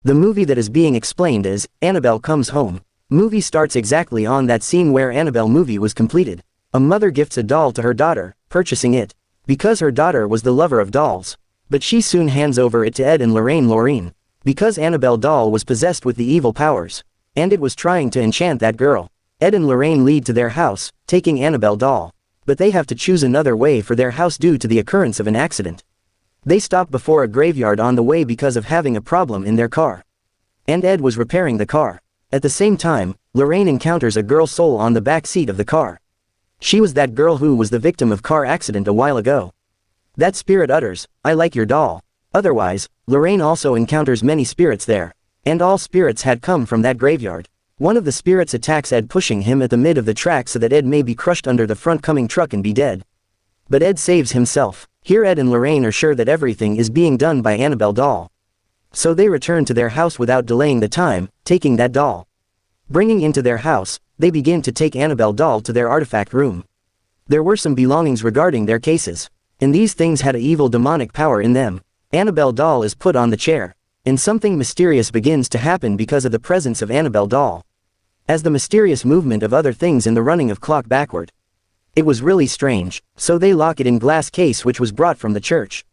The movie that is being explained is Annabelle Comes Home. Movie starts exactly on that scene where Annabelle movie was completed. A mother gifts a doll to her daughter, purchasing it because her daughter was the lover of dolls. But she soon hands over it to Ed and Lorraine, because Annabelle doll was possessed with the evil powers, and it was trying to enchant that girl. Ed and Lorraine lead to their house, taking Annabelle doll. But they have to choose another way for their house due to the occurrence of an accident. They stop before a graveyard on the way because of having a problem in their car. And Ed was repairing the car. At the same time, Lorraine encounters a girl soul on the back seat of the car. She was that girl who was the victim of car accident a while ago. That spirit utters, "I like your doll." Otherwise, Lorraine also encounters many spirits there. And all spirits had come from that graveyard. One of the spirits attacks Ed, pushing him at the mid of the track so that Ed may be crushed under the front coming truck and be dead. But Ed saves himself. Here Ed and Lorraine are sure that everything is being done by Annabelle doll. So they return to their house without delaying the time, taking that doll. Bringing into their house, they begin to take Annabelle doll to their artifact room. There were some belongings regarding their cases, and these things had a evil demonic power in them. Annabelle doll is put on the chair, and something mysterious begins to happen because of the presence of Annabelle doll. As the mysterious movement of other things in the running of clock backward. It was really strange, so they lock it in glass case which was brought from the church.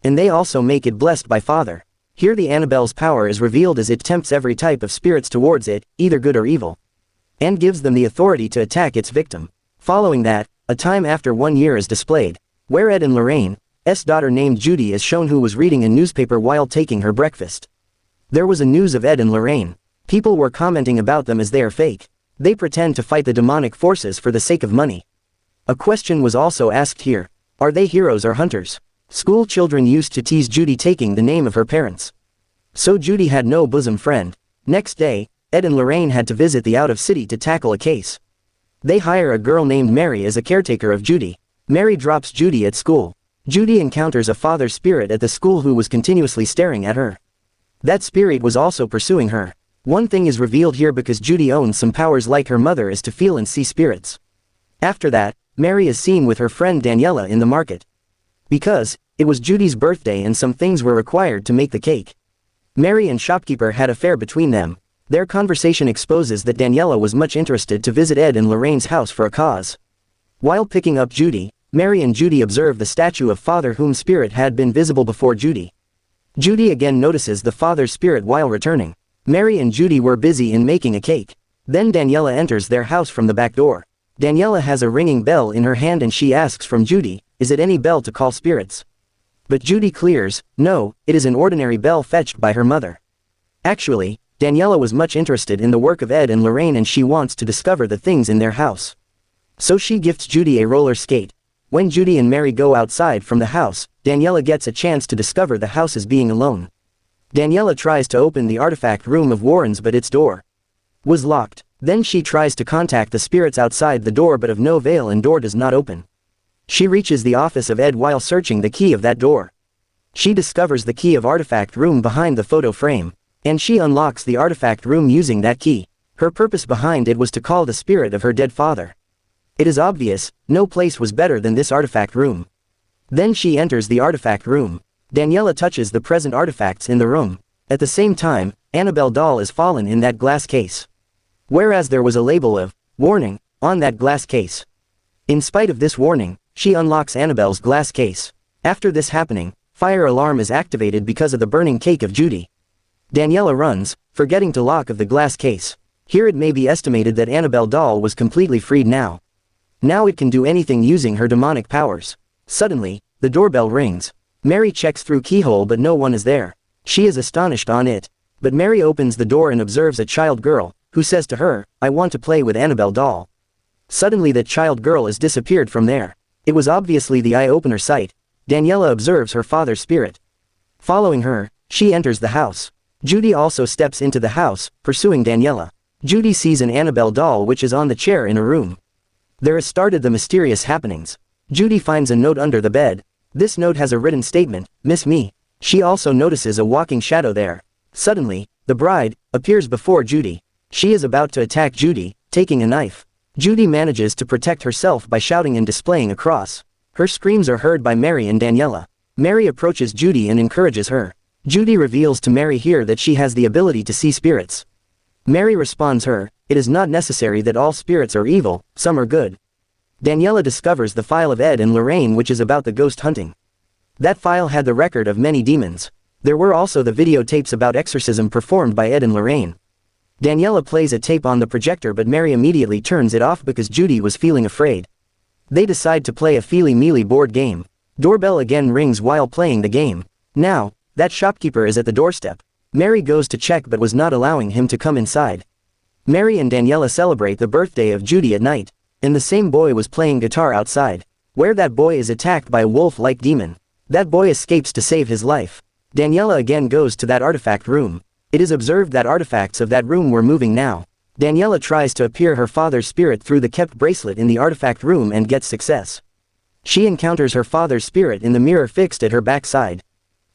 And they also make it blessed by Father. Here the Annabelle's power is revealed as it tempts every type of spirits towards it, either good or evil. And gives them the authority to attack its victim. Following that, a time after 1 year is displayed, where Ed and Lorraine's daughter named Judy is shown who was reading a newspaper while taking her breakfast. There was a news of Ed and Lorraine. People were commenting about them as they are fake. They pretend to fight the demonic forces for the sake of money. A question was also asked here. Are they heroes or hunters? School children used to tease Judy taking the name of her parents. So Judy had no bosom friend. Next day, Ed and Lorraine had to visit the out of city to tackle a case. They hire a girl named Mary as a caretaker of Judy. Mary drops Judy at school. Judy encounters a father spirit at the school who was continuously staring at her. That spirit was also pursuing her. One thing is revealed here because Judy owns some powers like her mother is to feel and see spirits. After that, Mary is seen with her friend Daniela in the market. Because it was Judy's birthday and some things were required to make the cake. Mary and shopkeeper had an affair between them. Their conversation exposes that Daniela was much interested to visit Ed and Lorraine's house for a cause. While picking up Judy, Mary and Judy observe the statue of Father whom spirit had been visible before Judy. Judy again notices the father's spirit while returning. Mary and Judy were busy in making a cake. Then Daniela enters their house from the back door. Daniela has a ringing bell in her hand and she asks from Judy, "Is it any bell to call spirits?" But Judy clears, "No, it is an ordinary bell fetched by her mother." Actually, Daniela was much interested in the work of Ed and Lorraine and she wants to discover the things in their house. So she gifts Judy a roller skate. When Judy and Mary go outside from the house, Daniela gets a chance to discover the house as being alone. Daniela tries to open the artifact room of Warren's but its door was locked. Then she tries to contact the spirits outside the door but of no avail and door does not open. She reaches the office of Ed while searching the key of that door. She discovers the key of artifact room behind the photo frame, and she unlocks the artifact room using that key. Her purpose behind it was to call the spirit of her dead father. It is obvious, no place was better than this artifact room. Then she enters the artifact room. Daniela touches the present artifacts in the room. At the same time, Annabelle doll is fallen in that glass case. Whereas there was a label of warning on that glass case. In spite of this warning, she unlocks Annabelle's glass case. After this happening, fire alarm is activated because of the burning cake of Judy. Daniela runs, forgetting to lock of the glass case. Here it may be estimated that Annabelle doll was completely freed now. Now it can do anything using her demonic powers. Suddenly, the doorbell rings. Mary checks through keyhole but no one is there. She is astonished on it. But Mary opens the door and observes a child girl, who says to her, "I want to play with Annabelle doll." Suddenly that child girl is disappeared from there. It was obviously the eye-opener sight. Daniela observes her father's spirit. Following her, she enters the house. Judy also steps into the house, pursuing Daniela. Judy sees an Annabelle doll which is on the chair in a room. There has started the mysterious happenings. Judy finds a note under the bed. This note has a written statement, "Miss me." She also notices a walking shadow there. Suddenly, the bride appears before Judy. She is about to attack Judy, taking a knife. Judy manages to protect herself by shouting and displaying a cross. Her screams are heard by Mary and Daniela. Mary approaches Judy and encourages her. Judy reveals to Mary here that she has the ability to see spirits. Mary responds her, it is not necessary that all spirits are evil, some are good. Daniela discovers the file of Ed and Lorraine which is about the ghost hunting. That file had the record of many demons. There were also the videotapes about exorcism performed by Ed and Lorraine. Daniela plays a tape on the projector but Mary immediately turns it off because Judy was feeling afraid. They decide to play a Feely Mealy board game. Doorbell again rings while playing the game. Now, that shopkeeper is at the doorstep. Mary goes to check but was not allowing him to come inside. Mary and Daniela celebrate the birthday of Judy at night, and the same boy was playing guitar outside, where that boy is attacked by a wolf-like demon. That boy escapes to save his life. Daniela again goes to that artifact room. It is observed that artifacts of that room were moving now. Daniela tries to appear her father's spirit through the kept bracelet in the artifact room and gets success. She encounters her father's spirit in the mirror fixed at her backside.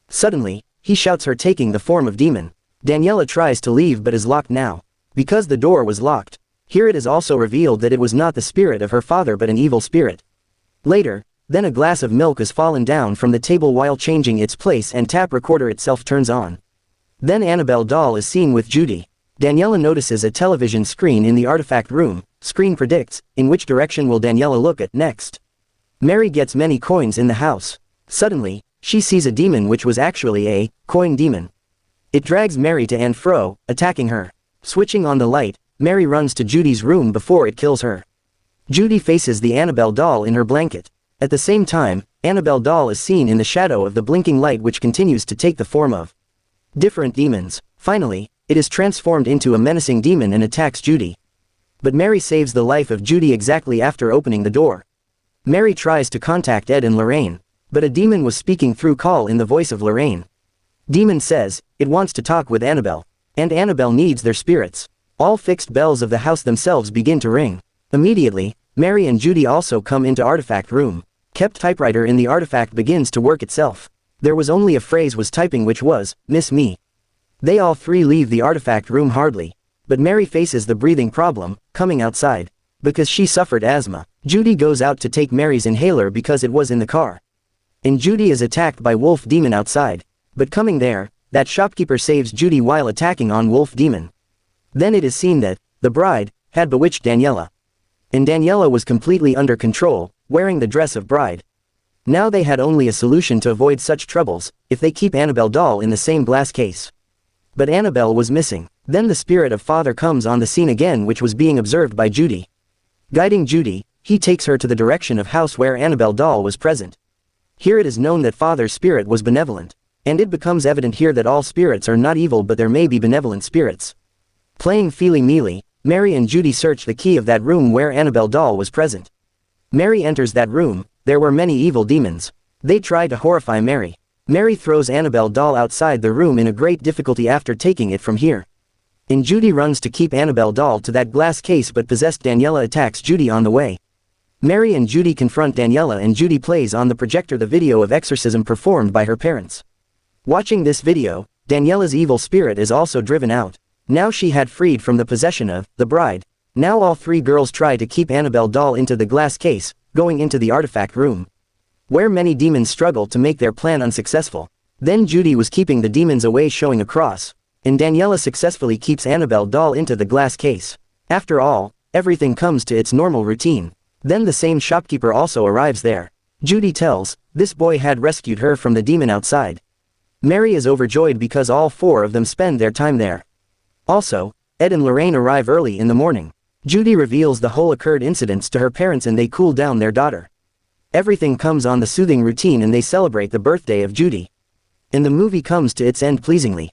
Suddenly, he shouts her taking the form of demon. Daniela tries to leave but is locked now. Because the door was locked. Here it is also revealed that it was not the spirit of her father but an evil spirit. Later, then a glass of milk is fallen down from the table while changing its place and tap recorder itself turns on. Then Annabelle doll is seen with Judy. Daniela notices a television screen in the artifact room. Screen predicts, in which direction will Daniela look at next. Mary gets many coins in the house. Suddenly, she sees a demon which was actually a coin demon. It drags Mary to and fro, attacking her. Switching on the light, Mary runs to Judy's room before it kills her. Judy faces the Annabelle doll in her blanket. At the same time, Annabelle doll is seen in the shadow of the blinking light which continues to take the form of different demons. Finally, it is transformed into a menacing demon and attacks Judy. But Mary saves the life of Judy exactly after opening the door. Mary tries to contact Ed and Lorraine, but a demon was speaking through call in the voice of Lorraine. Demon says, it wants to talk with Annabelle, and Annabelle needs their spirits. All fixed bells of the house themselves begin to ring. Immediately, Mary and Judy also come into artifact room. Kept typewriter in the artifact begins to work itself. There was only a phrase was typing which was, miss me. They all three leave the artifact room hardly. But Mary faces the breathing problem, coming outside. Because she suffered asthma. Judy goes out to take Mary's inhaler because it was in the car. And Judy is attacked by wolf demon outside. But coming there, that shopkeeper saves Judy while attacking on wolf demon. Then it is seen that, the bride, had bewitched Daniela. And Daniela was completely under control, wearing the dress of bride. Now they had only a solution to avoid such troubles, if they keep Annabelle doll in the same glass case. But Annabelle was missing. Then the spirit of father comes on the scene again which was being observed by Judy. Guiding Judy, he takes her to the direction of house where Annabelle doll was present. Here it is known that father's spirit was benevolent. And it becomes evident here that all spirits are not evil but there may be benevolent spirits. Playing Feely Mealy, Mary and Judy search the key of that room where Annabelle doll was present. Mary enters that room. There were many evil demons. They try to horrify Mary. Mary throws Annabelle doll outside the room in a great difficulty after taking it from here. And Judy runs to keep Annabelle doll to that glass case but possessed Daniela attacks Judy on the way. Mary and Judy confront Daniela and Judy plays on the projector the video of exorcism performed by her parents. Watching this video, Daniela's evil spirit is also driven out. Now she had freed from the possession of the bride. Now all three girls try to keep Annabelle doll into the glass case, going into the artifact room, where many demons struggle to make their plan unsuccessful. Then Judy was keeping the demons away showing a cross, and Daniela successfully keeps Annabelle doll into the glass case. After all, everything comes to its normal routine. Then the same shopkeeper also arrives there. Judy tells, this boy had rescued her from the demon outside. Mary is overjoyed because all four of them spend their time there. Also, Ed and Lorraine arrive early in the morning. Judy reveals the whole occurred incidents to her parents and they cool down their daughter. Everything comes on the soothing routine and they celebrate the birthday of Judy. And the movie comes to its end pleasingly.